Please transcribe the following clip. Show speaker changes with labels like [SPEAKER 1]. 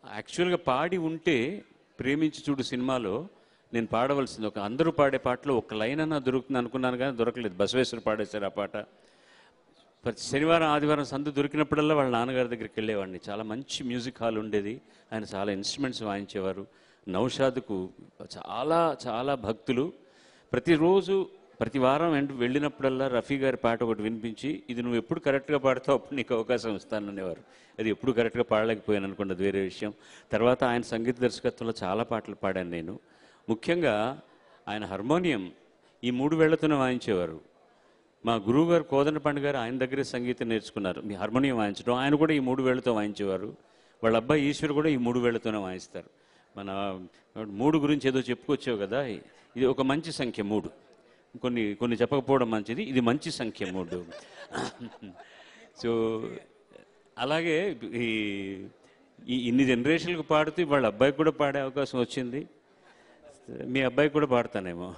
[SPEAKER 1] యాక్చువల్గా పాడి ఉంటే ప్రేమించి చూడు సినిమాలో నేను పాడవలసింది ఒక అందరూ పాడే పాటలో ఒక లైన్ అన్నా దొరుకుతుంది అనుకున్నాను కానీ దొరకలేదు. బసవేశ్వర పాడేశారు ఆ పాట. ప్రతి శనివారం ఆదివారం సందు దొరికినప్పుడల్లా వాళ్ళ నాన్నగారి దగ్గరికి వెళ్ళేవాడిని. చాలా మంచి మ్యూజిక్ హాల్ ఉండేది. ఆయన చాలా ఇన్స్ట్రుమెంట్స్ వాయించేవారు. నౌషాద్కు చాలా చాలా భక్తులు. ప్రతిరోజు ప్రతి వారం వెళ్ళినప్పుడల్లా రఫీ గారి పాట ఒకటి వినిపించి ఇది నువ్వు ఎప్పుడు కరెక్ట్గా పాడతావు అప్పుడు నీకు అవకాశం ఇస్తాననేవారు. అది ఎప్పుడు కరెక్ట్గా పాడలేకపోయాను అనుకోండి, అది వేరే విషయం. తర్వాత ఆయన సంగీత దర్శకత్వంలో చాలా పాటలు పాడాను నేను. ముఖ్యంగా ఆయన హార్మోనియం ఈ 3 వేళ్లతోనే వాయించేవారు. మా గురువు గారు కోదండపాండి గారు ఆయన దగ్గరే సంగీతం నేర్చుకున్నారు, మీ హార్మోనియం వాయించడం. ఆయన కూడా ఈ 3 వేళ్లతో వాయించేవారు. వాళ్ళ అబ్బాయి ఈశ్వర్ కూడా ఈ 3 వేళ్లతోనే వాయిస్తారు. మన 3 గురించి ఏదో చెప్పుకొచ్చావు కదా, ఇది ఒక మంచి సంఖ్య 3. కొన్ని చెప్పకపోవడం మంచిది, ఇది మంచి సంఖ్య 3. సో అలాగే ఇన్ని జనరేషన్లకు పాడుతూ వాళ్ళ అబ్బాయికి కూడా పాడే అవకాశం వచ్చింది. మీ అబ్బాయికి కూడా పాడతానేమో.